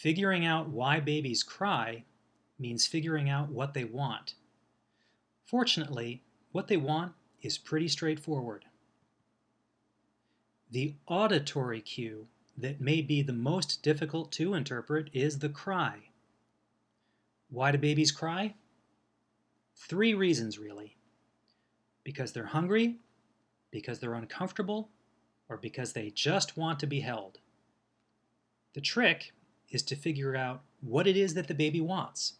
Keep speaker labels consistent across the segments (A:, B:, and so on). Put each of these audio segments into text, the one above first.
A: Figuring out why babies cry means figuring out what they want. Fortunately, what they want is pretty straightforward. The auditory cue that may be the most difficult to interpret is the cry. Why do babies cry? 3 reasons really. Because they're hungry, because they're uncomfortable, or because they just want to be held. The trick is to figure out what it is that the baby wants.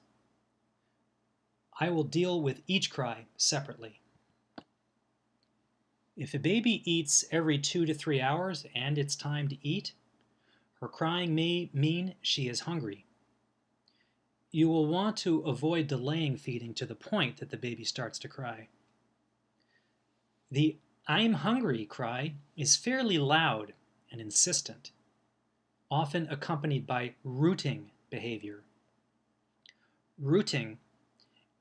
A: I will deal with each cry separately. If a baby eats every 2 to 3 hours and it's time to eat, her crying may mean she is hungry. You will want to avoid delaying feeding to the point that the baby starts to cry. The "I'm hungry" cry is fairly loud and insistent, often accompanied by rooting behavior. Rooting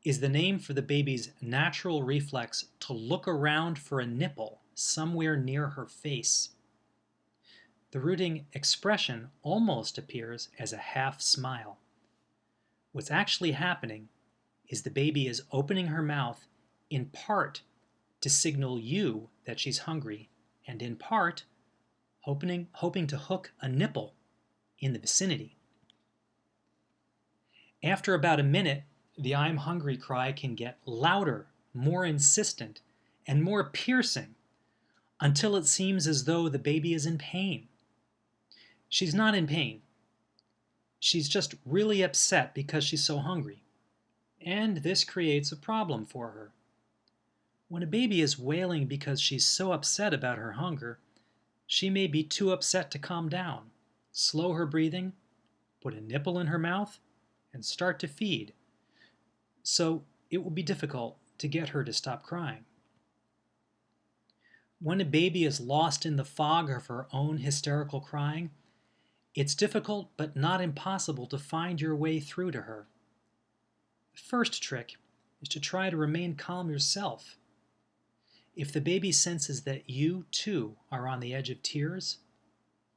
A: is the name for the baby's natural reflex to look around for a nipple somewhere near her face. The rooting expression almost appears as a half smile. What's actually happening is the baby is opening her mouth in part to signal you that she's hungry, and in part hoping to hook a nipple in the vicinity. After about a minute, the "I'm hungry" cry can get louder, more insistent, and more piercing until it seems as though the baby is in pain. She's not in pain. She's just really upset because she's so hungry. And this creates a problem for her. When a baby is wailing because she's so upset about her hunger, she may be too upset to calm down, slow her breathing, put a nipple in her mouth, and start to feed. So it will be difficult to get her to stop crying. When a baby is lost in the fog of her own hysterical crying, it's difficult but not impossible to find your way through to her. The first trick is to try to remain calm yourself. If the baby senses that you, too, are on the edge of tears,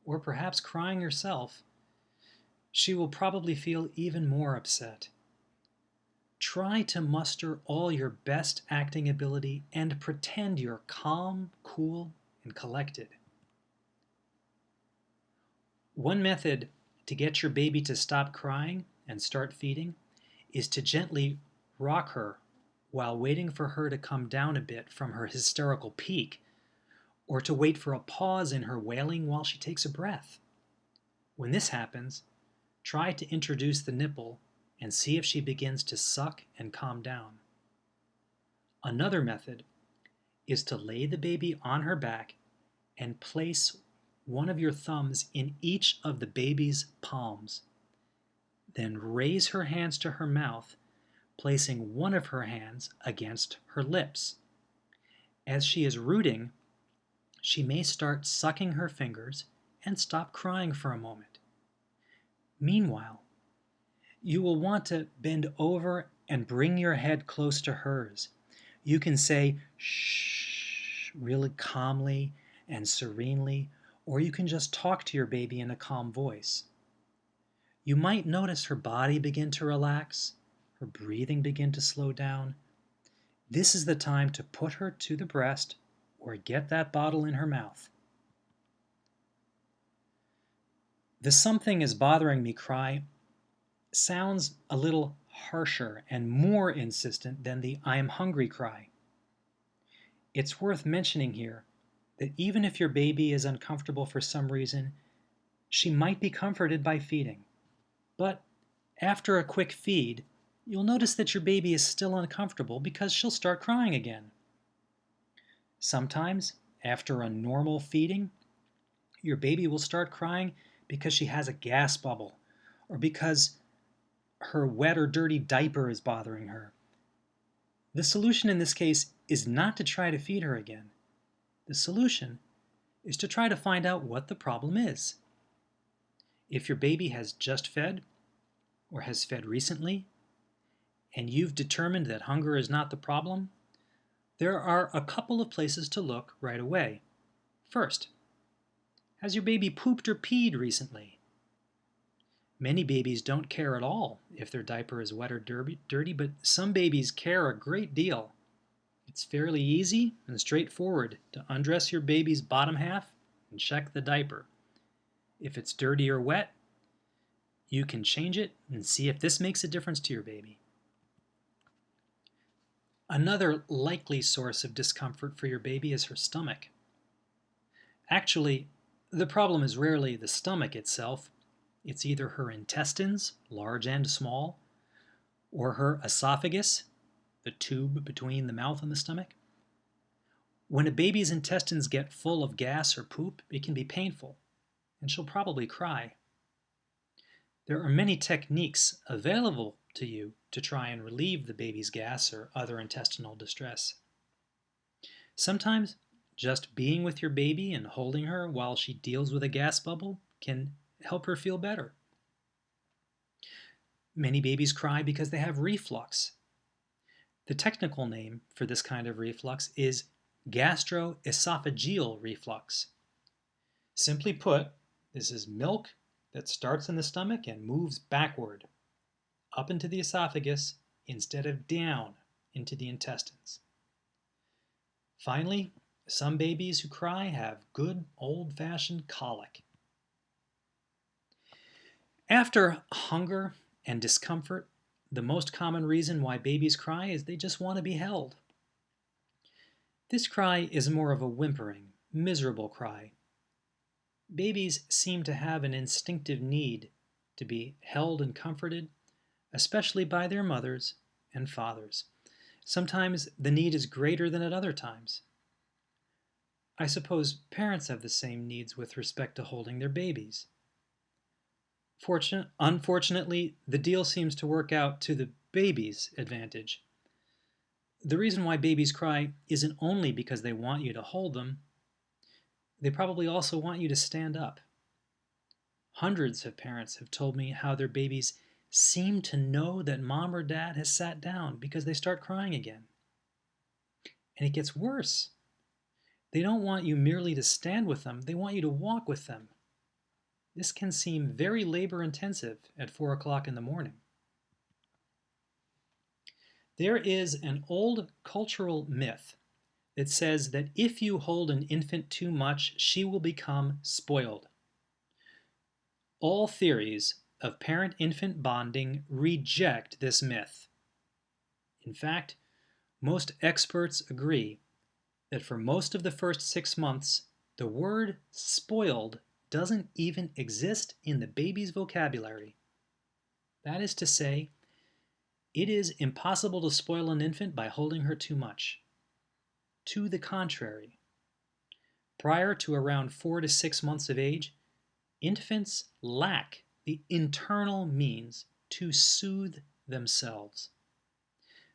A: or perhaps crying yourself, she will probably feel even more upset. Try to muster all your best acting ability and pretend you're calm, cool, and collected. One method to get your baby to stop crying and start feeding is to gently rock her while waiting for her to come down a bit from her hysterical peak, or to wait for a pause in her wailing while she takes a breath. When this happens, try to introduce the nipple and see if she begins to suck and calm down. Another method is to lay the baby on her back and place one of your thumbs in each of the baby's palms. Then raise her hands to her mouth, placing one of her hands against her lips. As she is rooting, she may start sucking her fingers and stop crying for a moment. Meanwhile, you will want to bend over and bring your head close to hers. You can say shh really calmly and serenely, or you can just talk to your baby in a calm voice. You might notice her body begin to relax, her breathing begin to slow down. This is the time to put her to the breast or get that bottle in her mouth. The "something is bothering me" cry sounds a little harsher and more insistent than the "I am hungry" cry. It's worth mentioning here that even if your baby is uncomfortable for some reason, she might be comforted by feeding. But after a quick feed, you'll notice that your baby is still uncomfortable because she'll start crying again. Sometimes, after a normal feeding, your baby will start crying because she has a gas bubble or because her wet or dirty diaper is bothering her. The solution in this case is not to try to feed her again. The solution is to try to find out what the problem is. If your baby has just fed or has fed recently, and you've determined that hunger is not the problem, there are a couple of places to look right away. First, has your baby pooped or peed recently? Many babies don't care at all if their diaper is wet or dirty, but some babies care a great deal. It's fairly easy and straightforward to undress your baby's bottom half and check the diaper. If it's dirty or wet, you can change it and see if this makes a difference to your baby. Another likely source of discomfort for your baby is her stomach. Actually, the problem is rarely the stomach itself. It's either her intestines, large and small, or her esophagus, the tube between the mouth and the stomach. When a baby's intestines get full of gas or poop, it can be painful, and she'll probably cry. There are many techniques available to you to try and relieve the baby's gas or other intestinal distress. Sometimes just being with your baby and holding her while she deals with a gas bubble can help her feel better. Many babies cry because they have reflux. The technical name for this kind of reflux is gastroesophageal reflux. Simply put, this is milk that starts in the stomach and moves backward, up into the esophagus instead of down into the intestines. Finally, some babies who cry have good old-fashioned colic. After hunger and discomfort, the most common reason why babies cry is they just want to be held. This cry is more of a whimpering, miserable cry. Babies seem to have an instinctive need to be held and comforted, especially by their mothers and fathers. Sometimes the need is greater than at other times. I suppose parents have the same needs with respect to holding their babies. Unfortunately, the deal seems to work out to the baby's advantage. The reason why babies cry isn't only because they want you to hold them. They probably also want you to stand up. Hundreds of parents have told me how their babies seem to know that mom or dad has sat down because they start crying again. And it gets worse. They don't want you merely to stand with them, they want you to walk with them. This can seem very labor-intensive at 4 o'clock in the morning. There is an old cultural myth that says that if you hold an infant too much, she will become spoiled. All theories of parent-infant bonding reject this myth. In fact, most experts agree that for most of the first 6 months, the word spoiled doesn't even exist in the baby's vocabulary. That is to say, it is impossible to spoil an infant by holding her too much. To the contrary, prior to around 4 to 6 months of age, infants lack the internal means to soothe themselves.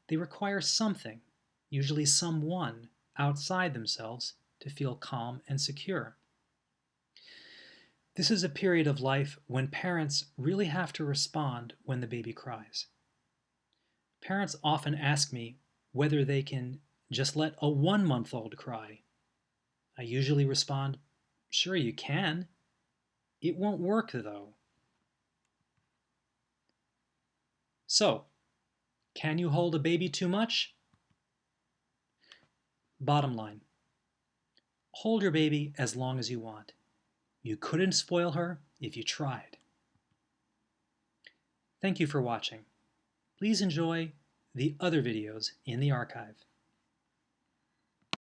A: They require something, usually someone, outside themselves to feel calm and secure. This is a period of life when parents really have to respond when the baby cries. Parents often ask me whether they can just let a 1-month-old cry. I usually respond, sure you can. It won't work though. So, can you hold a baby too much? Bottom line, hold your baby as long as you want. You couldn't spoil her if you tried. Thank you for watching. Please enjoy the other videos in the archive.